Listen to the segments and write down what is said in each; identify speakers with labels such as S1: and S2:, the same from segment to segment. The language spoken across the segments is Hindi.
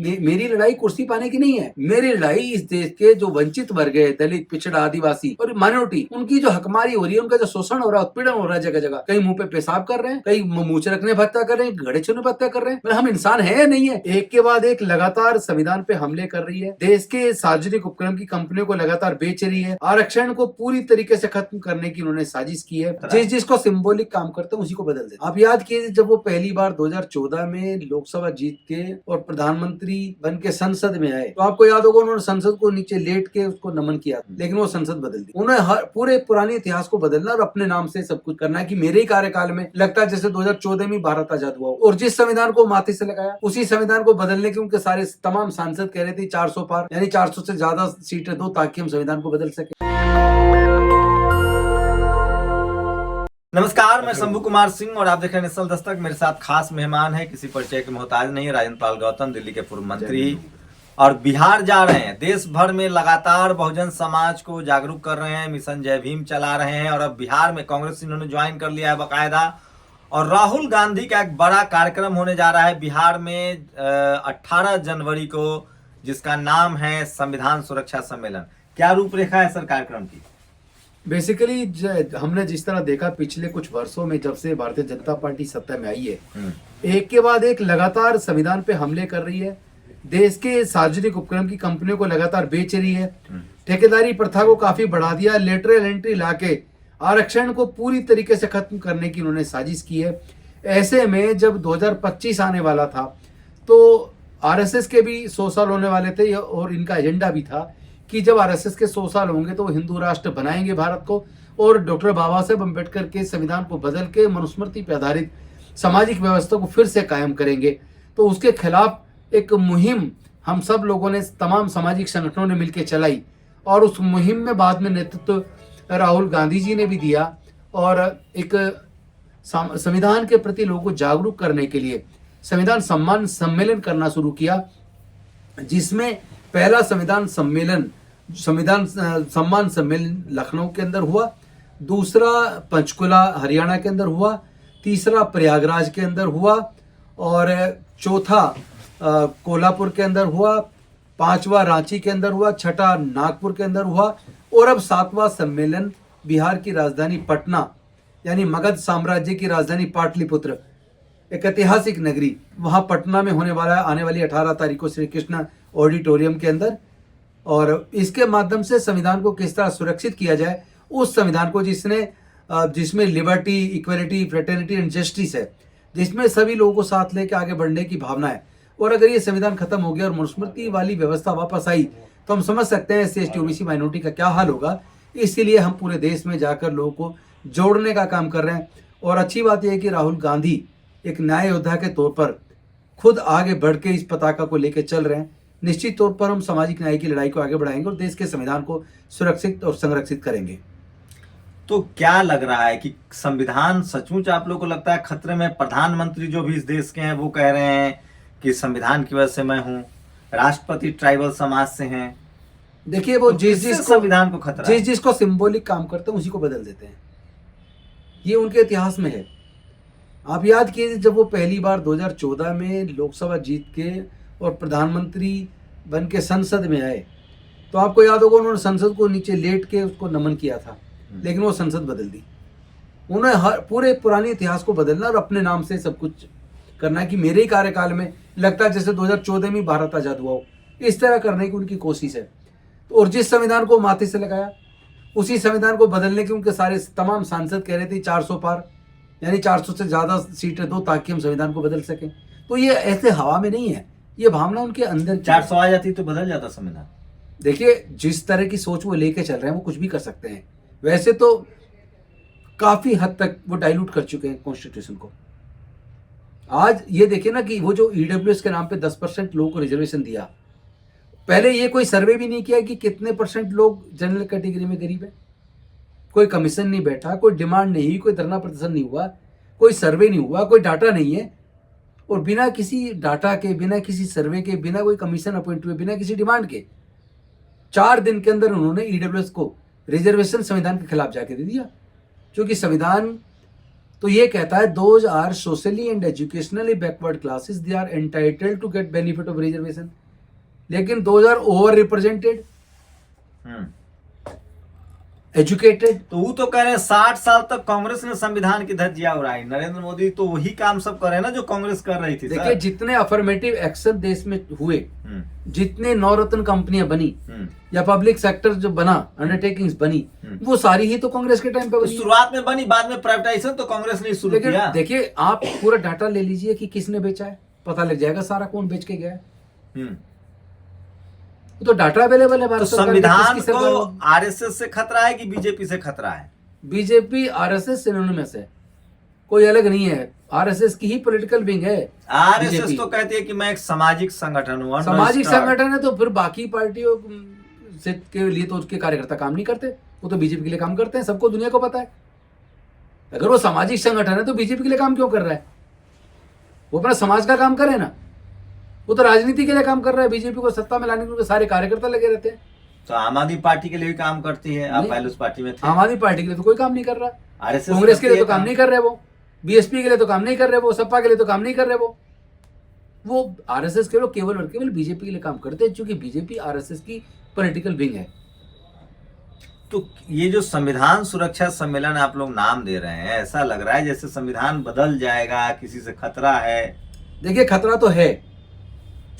S1: मेरी लड़ाई कुर्सी पाने की नहीं है। मेरी लड़ाई इस देश के जो वंचित वर्ग है, दलित, पिछड़ा, आदिवासी और माइनॉरिटी, उनकी जो हकमारी हो रही है, उनका जो शोषण हो रहा है, उत्पीड़न हो रहा है जगह जगह। कहीं मुंह पे पेशाब कर रहे हैं, कहीं मूछ रखने हत्या कर रहे हैं, घड़े छूने हत्या कर रहे हैं। मतलब हम इंसान है या नहीं है? एक के बाद एक लगातार संविधान पे हमले कर रही है, देश के सार्वजनिक उपक्रम की कंपनियों को लगातार बेच रही है, आरक्षण को पूरी तरीके से खत्म करने की उन्होंने साजिश की है। जिसको सिंबॉलिक काम करते हैं उसी को बदल देते। आप याद कीजिए, जब वो पहली बार 2014 में लोकसभा जीत के और प्रधानमंत्री बन के संसद में आए, तो आपको याद होगा उन्होंने संसद को नीचे लेट के उसको नमन किया, लेकिन वो संसद बदल दी। उन्होंने पूरे पुराने इतिहास को बदलना और अपने नाम से सब कुछ करना कि मेरे ही कार्यकाल में लगता है जैसे 2014 में भारत आजाद हुआ। और जिस संविधान को माथे से लगाया, उसी संविधान को बदलने के उनके सारे तमाम सांसद कह रहे थे 400 पार, यानी 400 से ज्यादा सीटें दो ताकि हम संविधान को बदल सके।
S2: नमस्कार, मैं शंभू कुमार सिंह और आप देख रहे हैं नेशनल दस्तक। मेरे साथ खास मेहमान है, किसी परिचय के मोहताज नहीं है, राजेंद्र पाल गौतम, दिल्ली के पूर्व मंत्री और बिहार जा रहे हैं। देश भर में लगातार बहुजन समाज को जागरूक कर रहे हैं, मिशन जय भीम चला रहे हैं और अब बिहार में कांग्रेस इन्होंने ज्वाइन कर लिया है बाकायदा। और राहुल गांधी का एक बड़ा कार्यक्रम होने जा रहा है बिहार में 18 जनवरी को, जिसका नाम है संविधान सुरक्षा सम्मेलन। क्या रूपरेखा है सर कार्यक्रम की?
S1: बेसिकली हमने जिस तरह देखा पिछले कुछ वर्षों में, जब से भारतीय जनता पार्टी सत्ता में आई है, एक के बाद एक लगातार संविधान पे हमले कर रही है, देश के सार्वजनिक उपक्रम की कंपनियों को लगातार बेच रही है, ठेकेदारी प्रथा को काफी बढ़ा दिया, लेटरल एंट्री लाके आरक्षण को पूरी तरीके से खत्म करने की उन्होंने साजिश की है। ऐसे में जब 2025 आने वाला था तो आरएसएस के भी 100 साल होने वाले थे और इनका एजेंडा भी था कि जब आरएसएस के 100 साल होंगे तो वो हिंदू राष्ट्र बनाएंगे भारत को और डॉक्टर बाबा साहेब अम्बेडकर के संविधान को बदल के मनुस्मृति पर आधारित सामाजिक व्यवस्था को फिर से कायम करेंगे। तो उसके खिलाफ एक मुहिम हम सब लोगों ने, तमाम सामाजिक संगठनों ने मिलकर चलाई और उस मुहिम में बाद में नेतृत्व राहुल गांधी जी ने भी दिया और एक संविधान के प्रति लोगों को जागरूक करने के लिए संविधान सम्मान सम्मेलन करना शुरू किया, जिसमें पहला संविधान सम्मान सम्मेलन लखनऊ के अंदर हुआ, दूसरा पंचकुला हरियाणा के अंदर हुआ, तीसरा प्रयागराज के अंदर हुआ और चौथा कोल्हापुर के अंदर हुआ, पांचवा रांची के अंदर हुआ, छठा नागपुर के अंदर हुआ और अब 7वां सम्मेलन बिहार की राजधानी पटना यानी मगध साम्राज्य की राजधानी पाटलिपुत्र, एक ऐतिहासिक नगरी, वहां पटना में होने वाला है आने वाली 18 तारीख को श्री कृष्ण ऑडिटोरियम के अंदर। और इसके माध्यम से संविधान को किस तरह सुरक्षित किया जाए, उस संविधान को जिसमें liberty, equality, fraternity and justice है, जिसमें सभी लोगों को साथ लेकर आगे बढ़ने की भावना है। और अगर ये संविधान खत्म हो गया और मनुस्मृति वाली व्यवस्था वापस आई तो हम समझ सकते हैं SC, ST, OBC माइनॉरिटी का क्या हाल होगा। इसीलिए हम पूरे देश में जाकर लोगों को जोड़ने का काम कर रहे हैं। और अच्छी बात यह है कि राहुल गांधी एक न्याय योद्धा के तौर पर खुद आगे बढ़ के इस पताका को लेकर चल रहे हैं। निश्चित तौर पर हम सामाजिक न्याय की लड़ाई को आगे बढ़ाएंगे और देश के संविधान को सुरक्षित और संरक्षित करेंगे।
S2: तो क्या लग रहा है कि संविधान सचमुच आप लोग को लगता है खतरे में? प्रधानमंत्री जो भी इस देश के हैं वो कह रहे हैं कि संविधान की वजह से मैं हूं, राष्ट्रपति ट्राइबल समाज से हैं।
S1: देखिए, वो
S2: तो
S1: जिस
S2: संविधान को खतरा
S1: जिसको सिंबॉलिक काम करते हैं उसी को बदल देते हैं। ये उनके इतिहास में है। आप याद कीजिए, जब वो पहली बार 2014 में लोकसभा जीत के और प्रधानमंत्री बन के संसद में आए, तो आपको याद होगा उन्होंने संसद को नीचे लेट के उसको नमन किया था, लेकिन वो संसद बदल दी। उन्होंने पूरे पुराने इतिहास को बदलना और अपने नाम से सब कुछ करना कि मेरे ही कार्यकाल में लगता है जैसे 2014 में भारत आजाद हुआ हो, इस तरह करने की उनकी कोशिश है। और जिस संविधान को माथे से लगाया, उसी संविधान को बदलने के उनके सारे तमाम सांसद कह रहे थे 400 पार, यानी 400 से ज्यादा सीटें दो ताकि हम संविधान को बदल सकें। तो ये ऐसे हवा में नहीं है, ये भावना उनके अंदर।
S2: 400 आ जाती तो बदल जाता संविधान।
S1: देखिए, जिस तरह की सोच वो लेके चल रहे हैं वो कुछ भी कर सकते हैं। वैसे तो काफी हद तक वो डाइल्यूट कर चुके हैं कॉन्स्टिट्यूशन को। आज ये देखिए ना कि वो जो EWS के नाम पे 10% लोगों को रिजर्वेशन दिया, पहले ये कोई सर्वे भी नहीं किया कि कितने % लोग जनरल कैटेगरी में गरीब है। कोई कमीशन नहीं बैठा, कोई डिमांड नहीं हुई, कोई धरना प्रदर्शन नहीं हुआ, कोई सर्वे नहीं हुआ, कोई डाटा नहीं है। और बिना किसी डाटा के, बिना किसी सर्वे के, बिना कोई कमीशन अपॉइंट हुए, बिना किसी डिमांड के 4 दिन के अंदर उन्होंने EWS को रिजर्वेशन संविधान के खिलाफ जाके दे दिया। क्योंकि संविधान तो ये कहता है those are socially and educationally backward classes they are entitled to get benefit of reservation, लेकिन those are over represented educated.
S2: तो वो तो कह रहे हैं 60 साल तक कांग्रेस ने संविधान की धज्जियां उड़ाई, नरेंद्र मोदी तो वही काम सब कर रहे हैं ना जो कांग्रेस कर रही थी।
S1: देखिए जितने अफर्मेटिव एक्शन देश में हुए, जितने नवरत्न कंपनियां बनी या पब्लिक सेक्टर जो बना, अंडरटेकिंग्स बनी, वो सारी ही तो कांग्रेस के टाइम पे
S2: तो
S1: बनी।
S2: शुरुआत में बनी, बाद में प्राइवेटाइजेशन तो कांग्रेस ने शुरू
S1: लेकिन
S2: किया।
S1: देखिए आप पूरा डाटा ले लीजिए कि किसने बेचा है, पता लग जाएगा सारा कौन बेच के गया है। तो डाटा अवेलेबल है
S2: तो
S1: भारत सरकार के,
S2: संविधान
S1: किसकी सरकार
S2: को
S1: में?
S2: आरएसएस से खतरा है कि बीजेपी से खतरा है?
S1: बीजेपी आरएसएस सिनोनिमस है, कोई अलग नहीं है। आरएसएस की ही पॉलिटिकल विंग है।
S2: आरएसएस
S1: बीजेपी
S2: तो कहती है कि मैं एक सामाजिक संगठन हूँ,
S1: सामाजिक संगठन है, तो फिर बाकी पार्टियों से के लिए तो उसके कार्यकर्ता काम नहीं करते, वो तो बीजेपी के लिए काम करते हैं, सबको दुनिया को पता है। अगर वो सामाजिक संगठन है तो बीजेपी के लिए काम क्यों कर रहा है? वो अपना समाज का काम करे ना, वो तो राजनीति के लिए काम कर रहा है। बीजेपी को सत्ता में लाने के लिए सारे कार्यकर्ता लगे रहते हैं।
S2: तो आम आदमी पार्टी के लिए भी काम करती है, आप पहले उस पार्टी में थे।
S1: आम आदमी पार्टी के लिए तो कोई काम नहीं कर रहा,
S2: आरएसएस
S1: कांग्रेस के लिए तो काम नहीं कर रहे, वो बीएसपी के लिए तो काम नहीं कर रहे, वो सपा के लिए तो काम नहीं कर रहे, वो आरएसएस के लोग केवल और केवल बीजेपी के लिए काम करते हैं, क्योंकि बीजेपी आरएसएस की पॉलिटिकल विंग है।
S2: तो ये जो संविधान सुरक्षा सम्मेलन आप लोग नाम दे रहे हैं, ऐसा लग रहा है जैसे संविधान बदल जाएगा, किसी से खतरा है।
S1: देखिए खतरा तो है,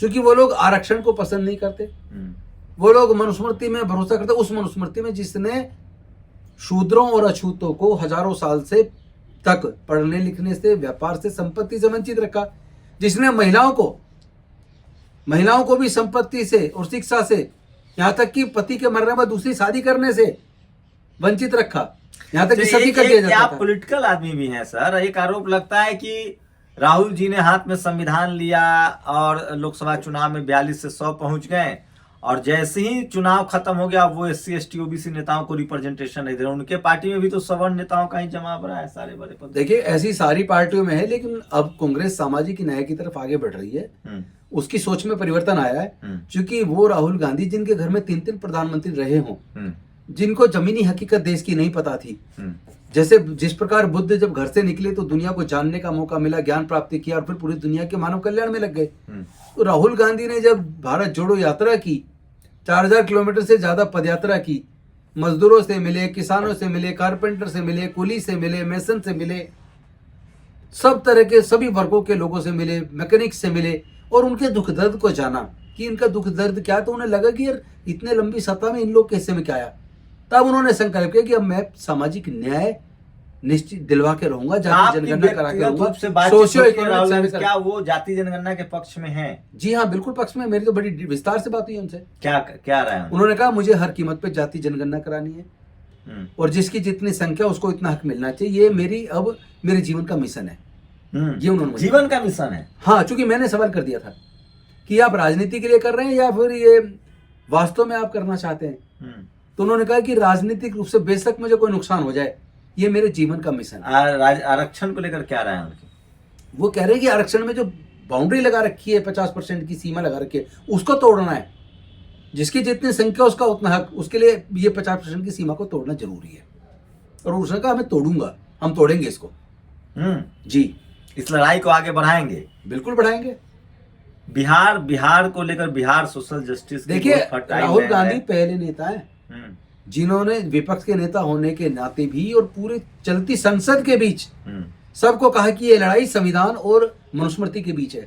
S1: क्योंकि वो लोग आरक्षण को पसंद नहीं करते, वो लोग मनुस्मृति में भरोसा करते, उस मनुस्मृति में जिसने शूद्रों और अछूतों को हजारों साल से तक पढ़ने लिखने से, व्यापार से, संपत्ति से वंचित रखा, जिसने महिलाओं को भी संपत्ति से और शिक्षा से, यहाँ तक कि पति के मरने में दूसरी शादी करने से वंचित रखा, यहाँ तक कि सती कर दिया जाता
S2: आप
S1: था।
S2: पॉलिटिकल आदमी भी हैं सर, एक आरोप लगता है कि राहुल जी ने हाथ में संविधान लिया और लोकसभा चुनाव में 42 से 100 पहुंच गए, और जैसे ही चुनाव खत्म हो गया वो SC ST OBC नेताओं को रिप्रेजेंटेशन नहीं दे रहे। उनके पार्टी में भी तो सवर्ण नेताओं का ही जमा भरा है, सारे बड़े पद।
S1: देखिए ऐसी सारी पार्टियों में है, लेकिन अब कांग्रेस सामाजिक न्याय की तरफ आगे बढ़ रही है, उसकी सोच में परिवर्तन आया है, क्योंकि वो राहुल गांधी जिनके घर में 3-3 प्रधानमंत्री रहे हों, जिनको जमीनी हकीकत देश की नहीं पता थी, जैसे जिस प्रकार बुद्ध जब घर से निकले तो दुनिया को जानने का मौका मिला, ज्ञान प्राप्ति किया और फिर पूरी दुनिया के मानव कल्याण में लग गए। तो राहुल गांधी ने जब भारत जोड़ो यात्रा की, 4000 किलोमीटर से ज्यादा पदयात्रा की, मजदूरों से मिले, किसानों से मिले, कारपेंटर से मिले, कुली से मिले, मेसन से मिले, सब तरह के सभी वर्गों के लोगों से मिले, मैकेनिक से मिले, और उनके दुख दर्द को जाना कि इनका दुख दर्द क्या। तो उन्हें लगा कि यार इतने लंबी सत्ता में इन लोग कैसे में क्या आया। तब उन्होंने संकल्प किया कि अब मैं सामाजिक न्याय निश्चित दिलवा के रहूंगा, जाति जनगणना करा के रहूंगा, सोशियो इकोनॉमिक।
S2: क्या वो जाति जनगणना के पक्ष में है?
S1: जी हाँ बिल्कुल पक्ष में, मेरी तो बड़ी विस्तार से बात हुई उनसे।
S2: क्या रहा है?
S1: उन्होंने कहा मुझे हर कीमत पे जाति जनगणना करानी है, और जिसकी जितनी संख्या उसको इतना हक मिलना चाहिए, ये मेरे जीवन का मिशन है। ये उन्होंने
S2: जीवन का मिशन है।
S1: हाँ, चूंकि मैंने सवाल कर दिया था कि आप राजनीति के लिए कर रहे हैं या फिर ये वास्तव में आप करना चाहते हैं, तो उन्होंने कहा कि राजनीतिक रूप से बेशक मुझे कोई नुकसान हो जाए, ये मेरे जीवन का मिशन है।
S2: आरक्षण को लेकर क्या राय है उनकी?
S1: वो कह रहे हैं कि आरक्षण में जो बाउंड्री लगा रखी है, 50% की सीमा लगा रखी है, उसको तोड़ना है। जिसकी जितनी संख्या उसका उतना हक, उसके लिए ये 50% की सीमा को तोड़ना जरूरी है। और उसने कहा मैं तोड़ूंगा, हम तोड़ेंगे इसको। जी,
S2: इस लड़ाई को आगे बढ़ाएंगे,
S1: बिल्कुल बढ़ाएंगे।
S2: बिहार को लेकर बिहार सोशल जस्टिस,
S1: देखिए राहुल गांधी पहले नेता है जिन्होंने विपक्ष के नेता होने के नाते भी और पूरे चलती संसद के बीच सबको कहा कि ये लड़ाई संविधान और मनुस्मृति के बीच है,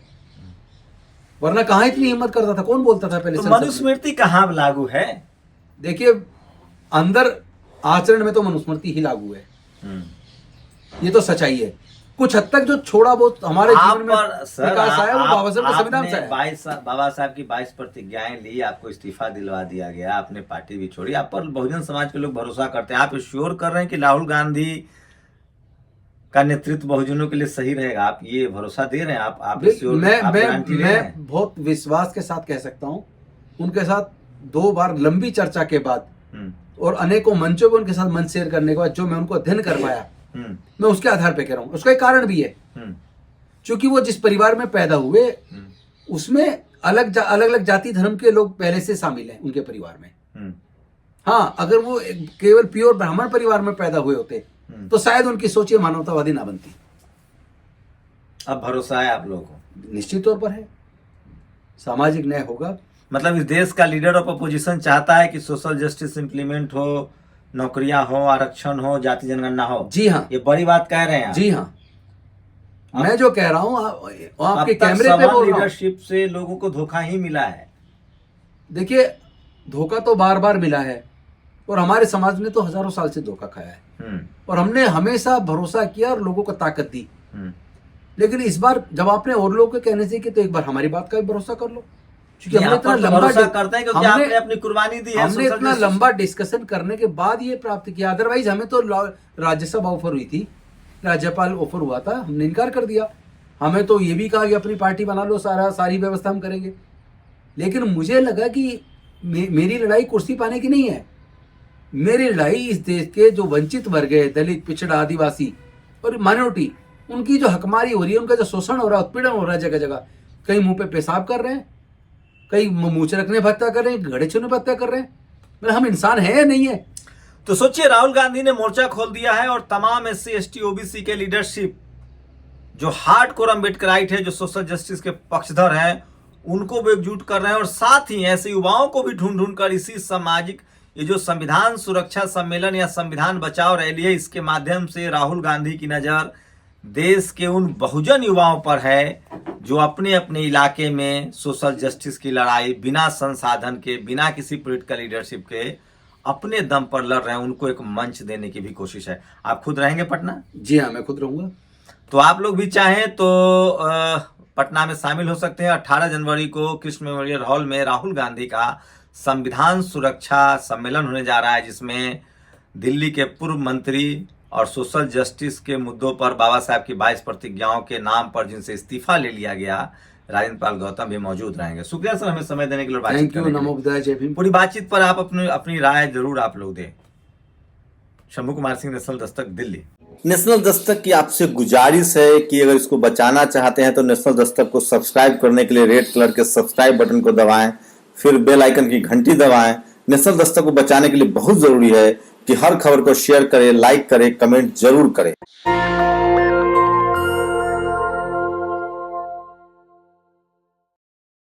S1: वरना कहां इतनी हिम्मत करता था, कौन बोलता था पहले?
S2: तो मनुस्मृति कहां लागू है?
S1: देखिए अंदर आचरण में तो मनुस्मृति ही लागू है, ये तो सच्चाई है। कुछ हद तक जो छोड़ा बहुत हमारे जीवन में विकास आया वो बाबा साहब के संविधान से आया।
S2: बाबा साहब की 22 प्रतिज्ञाएं ली, आपको इस्तीफा दिलवा दिया गया, आपने पार्टी भी छोड़ी, आप पर बहुजन समाज के लोग भरोसा करते हैं। आप श्योर कर रहे हैं कि राहुल गांधी का नेतृत्व बहुजनों के लिए सही रहेगा? आप ये भरोसा दे रहे हैं? आप
S1: मैं बहुत विश्वास के साथ कह सकता हूँ, उनके साथ 2 बार लंबी चर्चा के बाद और अनेकों मंचों पर उनके साथ मंच शेयर करने के बाद जो मैं उनको अध्ययन कर पाया, मैं उसके आधार पे कह रहा हूँ। उसका एक कारण भी है, क्योंकि वो जिस परिवार में पैदा हुए उसमें अलग अलग जाति धर्म के लोग पहले से शामिल हैं उनके परिवार में। हाँ, अगर वो केवल प्योर ब्राह्मण परिवार में पैदा हुए होते तो शायद उनकी सोच ये मानवतावादी ना बनती।
S2: अब भरोसा है आप लोगों को?
S1: निश्चित तौर पर है, सामाजिक न्याय होगा।
S2: मतलब इस देश का लीडर ऑफ अपोजिशन चाहता है कि सोशल जस्टिस इंप्लीमेंट हो, नौकरियां हो, आरक्षण हो, जाति जनगणना हो।
S1: जी हाँ,
S2: ये बड़ी बात कह रहे हैं आप।
S1: जी हाँ, मैं जो कह रहा हूँ आपके
S2: अब तक
S1: कैमरे पे बोल रहा हूँ।
S2: लीडरशिप से लोगों को धोखा ही मिला है।
S1: देखिए, धोखा तो बार बार मिला है और हमारे समाज ने तो हजारों साल से धोखा खाया है और हमने हमेशा भरोसा किया और लोगों को ताकत दी। लेकिन इस बार जब आपने और लोगों के कहने से कि तो एक बार हमारी बात का भी भरोसा कर लो, क्योंकि हमने इतना लंबा
S2: करते हैं क्योंकि आपने अपनी कुर्बानी दी है।
S1: हमने इतना लंबा डिस्कशन करने के बाद ये प्राप्त किया। अदरवाइज हमें तो राज्यसभा ऑफर हुई थी, राज्यपाल ऑफर हुआ था, हमने इनकार कर दिया। हमें तो ये भी कहा कि अपनी पार्टी बना लो, सारी व्यवस्था हम करेंगे। लेकिन मुझे लगा कि मेरी लड़ाई कुर्सी पाने की नहीं है, मेरी लड़ाई इस देश के जो वंचित वर्ग है, दलित, पिछड़ा, आदिवासी और माइनॉरिटी, उनकी जो हकमारी हो रही है, उनका जो शोषण हो रहा है, उत्पीड़न हो रहा है जगह जगह। कहीं मुंह पे पेशाब कर रहे हैं, कहीं मुंह रखने पर हत्या कर रहे हैं, घड़े छूने पर हत्या कर रहे हैं। मतलब हम इंसान है या नहीं है?
S2: तो सोचिए, राहुल गांधी ने मोर्चा खोल दिया है और तमाम SC ST OBC के लीडरशिप जो हार्डकोर अम्बेडकराइट है, जो सोशल जस्टिस के पक्षधर हैं, उनको भी एकजुट कर रहे हैं और साथ ही ऐसे युवाओं को भी ढूंढ ढूंढ कर इसी सामाजिक, ये जो संविधान सुरक्षा सम्मेलन या संविधान बचाओ रैली है, इसके माध्यम से राहुल गांधी की नजर देश के उन बहुजन युवाओं पर है जो अपने अपने इलाके में सोशल जस्टिस की लड़ाई बिना संसाधन के, बिना किसी पॉलिटिकल लीडरशिप के अपने दम पर लड़ रहे हैं। उनको एक मंच देने की भी कोशिश है। आप खुद रहेंगे पटना?
S1: जी हाँ, मैं खुद रहूंगा।
S2: तो आप लोग भी चाहें तो पटना में शामिल हो सकते हैं। 18 जनवरी को कृष्ण मेमोरियल हॉल में राहुल गांधी का संविधान सुरक्षा सम्मेलन होने जा रहा है, जिसमें दिल्ली के पूर्व मंत्री और सोशल जस्टिस के मुद्दों पर बाबा साहब की 22 प्रतिज्ञाओं के नाम पर जिनसे इस्तीफा ले लिया गया, राजेंद्र पाल गौतम भी मौजूद रहेंगे। शुक्रिया सर, हमें समय देने के लिए, बातचीत करने के लिए। पूरी बातचीत पर आप अपनी राय जरूर आप लोग दें। शंभू कुमार सिंह, नेशनल दस्तक, दिल्ली।
S3: नेशनल दस्तक की आपसे गुजारिश है कि अगर इसको बचाना चाहते हैं तो नेशनल दस्तक को सब्सक्राइब करने के लिए रेड कलर के सब्सक्राइब बटन को दबाएं, फिर बेल आइकन की घंटी दबाएं। नेशनल दस्तक को बचाने के लिए बहुत जरूरी है कि हर खबर को शेयर करें, लाइक करें, कमेंट जरूर करें।